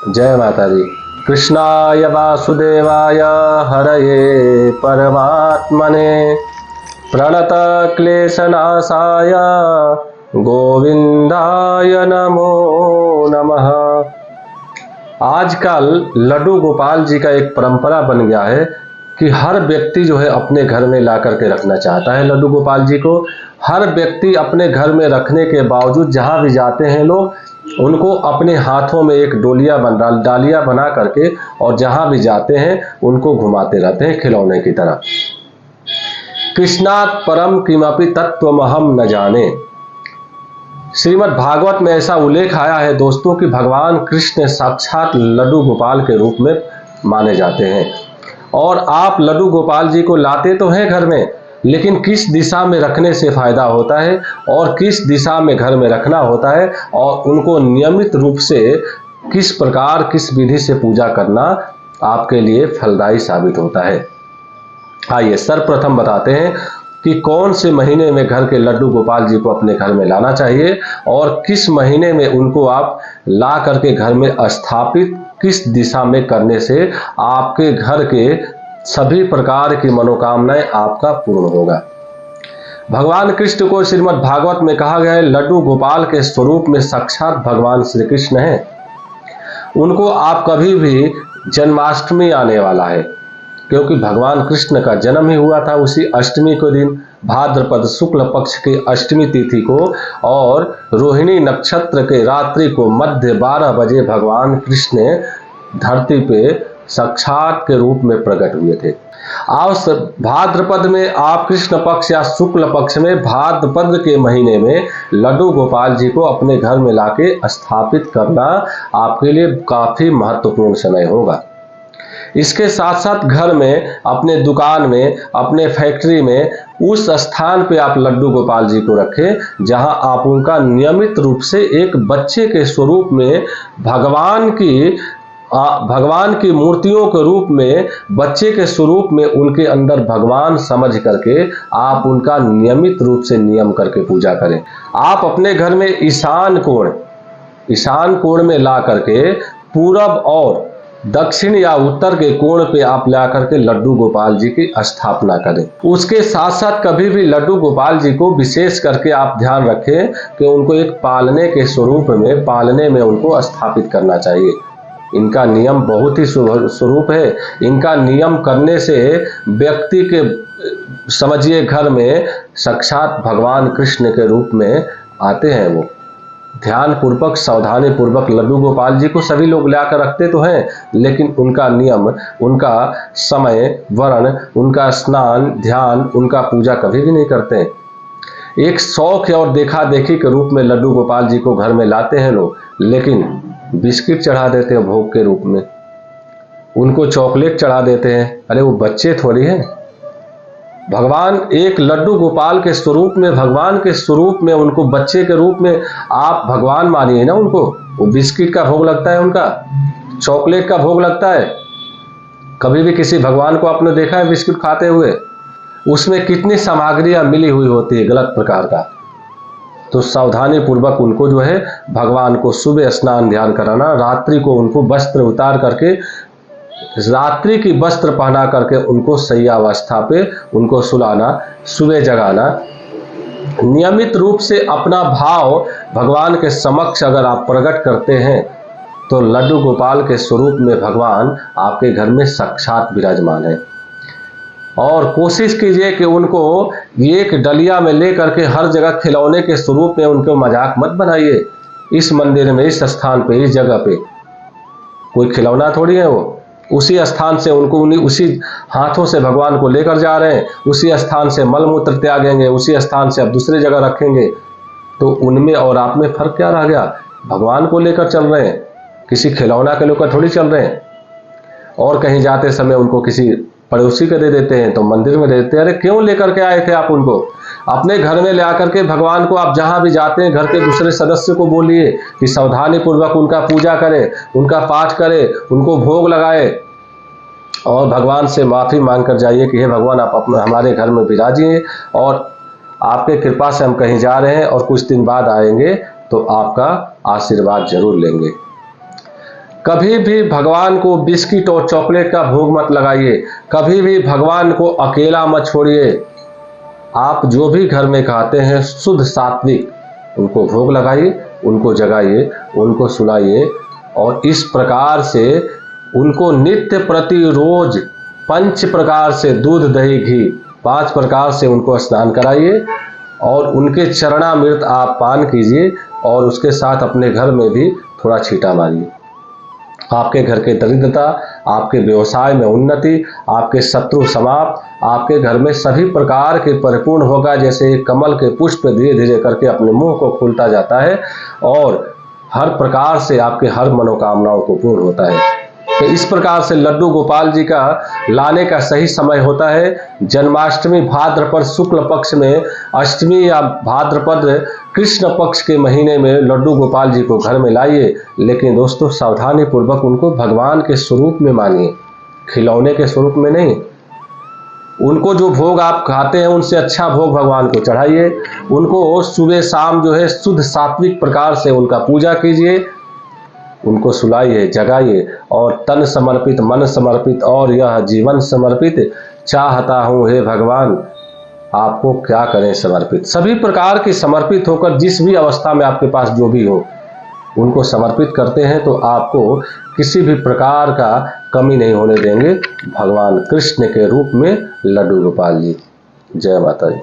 जय माता दी। कृष्णाय वासुदेवाय हरये परमात्मने प्रणत क्लेशनाशाय गोविंदाय नमो नमः। आजकल लड्डू गोपाल जी का एक परंपरा बन गया है कि हर व्यक्ति जो है अपने घर में ला करके रखना चाहता है लड्डू गोपाल जी को। हर व्यक्ति अपने घर में रखने के बावजूद जहाँ भी जाते हैं लोग उनको अपने हाथों में एक डालिया बना करके और जहाँ भी जाते हैं उनको घुमाते रहते हैं खिलौने की तरह। कृष्णात् परम किमपि तत्त्वमहं न जाने। श्रीमद् भागवत में ऐसा उल्लेख आया है दोस्तों कि भगवान कृष्ण साक्षात लड्डू गोपाल के रूप में माने जाते हैं। और आप लड्डू गोपाल जी को लाते तो हैं घर में, लेकिन किस दिशा में रखने से फायदा होता है और किस दिशा में घर में रखना होता है और उनको नियमित रूप से किस प्रकार किस विधि से पूजा करना आपके लिए फलदायी साबित होता है। आइए सर्वप्रथम बताते हैं कि कौन से महीने में घर के लड्डू गोपाल जी को अपने घर में लाना चाहिए और किस महीने में उनको आप ला करके घर में स्थापित किस दिशा में करने से आपके घर के सभी प्रकार की मनोकामनाएं आपका पूर्ण होगा। भगवान कृष्ण को श्रीमद् भागवत में कहा गया है लड्डू गोपाल के स्वरूप में साक्षात भगवान श्री कृष्ण हैं। उनको आप कभी भी जन्माष्टमी आने वाला है क्योंकि भगवान कृष्ण का जन्म ही हुआ था उसी अष्टमी के दिन भाद्रपद शुक्ल पक्ष की अष्टमी तिथि को और रोहिणी नक्षत्र के रात्रि को मध्य 12 बजे भगवान कृष्ण धरती पे साक्षात के रूप में प्रकट हुए थे। आप भाद्रपद में आप कृष्ण पक्ष या शुक्ल पक्ष में भाद्रपद के महीने में लड्डू गोपाल जी को अपने घर में लाके स्थापित करना आपके लिए काफी महत्वपूर्ण समय होगा। इसके साथ साथ घर में, अपने दुकान में, अपने फैक्ट्री में उस स्थान पे आप लड्डू गोपाल जी को रखें जहां आप उनका नियमित रूप से एक बच्चे के स्वरूप में भगवान की मूर्तियों के रूप में बच्चे के स्वरूप में उनके अंदर भगवान समझ करके आप उनका नियमित रूप से नियम करके पूजा करें। आप अपने घर में ईशान कोण में ला करके पूरब और दक्षिण या उत्तर के कोण पे आप ला करके लड्डू गोपाल जी की स्थापना करें। उसके साथ साथ कभी भी लड्डू गोपाल जी को विशेष करके आप ध्यान रखें कि उनको एक पालने के स्वरूप में पालने में उनको स्थापित करना चाहिए। इनका नियम बहुत ही स्वरूप है। इनका नियम करने से व्यक्ति के समझिए घर में साक्षात भगवान कृष्ण के रूप में आते हैं। वो ध्यान पूर्वक सावधानी पूर्वक लड्डू गोपाल जी को सभी लोग लाकर रखते तो हैं, लेकिन उनका नियम, उनका समय, वर्ण, उनका स्नान, ध्यान, उनका पूजा कभी भी नहीं करते हैं। एक शौक और देखा देखी के रूप में लड्डू गोपाल जी को घर में लाते हैं लोग, लेकिन बिस्किट चढ़ा देते हैं भोग के रूप में, उनको चॉकलेट चढ़ा देते हैं। अरे वो बच्चे थोड़ी हैं। भगवान एक लड्डू गोपाल के स्वरूप में, भगवान के स्वरूप में उनको बच्चे के रूप में आप भगवान मानिए ना उनको। वो बिस्किट का भोग लगता है, उनका चॉकलेट का भोग लगता है। कभी भी किसी भगवान को आपने देखा है बिस्किट खाते हुए? उसमें कितनी सामग्रियां मिली हुई होती है गलत प्रकार का। तो सावधानी पूर्वक उनको जो है भगवान को सुबह स्नान ध्यान कराना, रात्रि को उनको वस्त्र उतार करके, रात्रि की वस्त्र पहना करके उनको शय्यावस्था पे उनको सुलाना, सुबह जगाना। नियमित रूप से अपना भाव भगवान के समक्ष अगर आप प्रकट करते हैं तो लड्डू गोपाल के स्वरूप में भगवान आपके घर में साक्षात विराजमान है। और कोशिश कीजिए कि उनको एक डलिया में ले करके हर जगह खिलौने के स्वरूप में उनको मजाक मत बनाइए। इस मंदिर में, इस स्थान पे, इस जगह पे कोई खिलौना थोड़ी है वो। उसी स्थान से उनको उसी हाथों से भगवान को लेकर जा रहे हैं, उसी स्थान से मल मूत्र त्यागेंगे, उसी स्थान से अब दूसरी जगह रखेंगे। तो उनमें और आप में फर्क क्या रह गया? भगवान को लेकर चल रहे हैं, किसी खिलौना के लेकर थोड़ी चल रहे हैं। और कहीं जाते समय उनको किसी पड़ोसी को दे देते हैं, तो मंदिर में दे देते हैं। अरे क्यों लेकर के आए थे आप उनको? अपने घर में ले आकर के भगवान को आप जहां भी जाते हैं घर के दूसरे सदस्य को बोलिए कि सावधानी पूर्वक उनका पूजा करे, उनका पाठ करे, उनको भोग लगाए और भगवान से माफी मांग कर जाइए कि हे भगवान आप अपने हमारे घर में विराजिए और आपके कृपा से हम कहीं जा रहे हैं और कुछ दिन बाद आएंगे तो आपका आशीर्वाद जरूर लेंगे। कभी भी भगवान को बिस्किट और चॉकलेट का भोग मत लगाइए, कभी भी भगवान को अकेला मत छोड़िए। आप जो भी घर में खाते हैं शुद्ध सात्विक उनको भोग लगाइए, उनको जगाइए, उनको सुलाइए और इस प्रकार से उनको नित्य प्रतिरोज 5 प्रकार से दूध दही घी 5 प्रकार से उनको स्नान कराइए और उनके चरणामृत आप पान कीजिए और उसके साथ अपने घर में भी थोड़ा छींटा मारिए। आपके घर के दरिद्रता, आपके व्यवसाय में उन्नति, आपके शत्रु समाप्त, आपके घर में सभी प्रकार के परिपूर्ण होगा। जैसे एक कमल के पुष्प धीरे धीरे करके अपने मुंह को खुलता जाता है और हर प्रकार से आपके हर मनोकामनाओं को पूर्ण होता है। तो इस प्रकार से लड्डू गोपाल जी का लाने का सही समय होता है जन्माष्टमी भाद्रपद शुक्ल पक्ष में, अष्टमी या भाद्रपद कृष्ण पक्ष के महीने में लड्डू गोपाल जी को घर में लाइए। लेकिन दोस्तों सावधानी पूर्वक उनको भगवान के स्वरूप में मानिए, खिलौने के स्वरूप में नहीं। उनको जो भोग आप खाते हैं उनसे अच्छा भोग भगवान को चढ़ाइए। उनको सुबह शाम जो है शुद्ध सात्विक प्रकार से उनका पूजा कीजिए, उनको सुलाइए, जगाइए और तन समर्पित, मन समर्पित और यह जीवन समर्पित चाहता हूँ हे भगवान, आपको क्या करें समर्पित। सभी प्रकार की समर्पित होकर जिस भी अवस्था में आपके पास जो भी हो उनको समर्पित करते हैं तो आपको किसी भी प्रकार का कमी नहीं होने देंगे भगवान कृष्ण के रूप में लड्डू गोपाल जी। जय माता दी।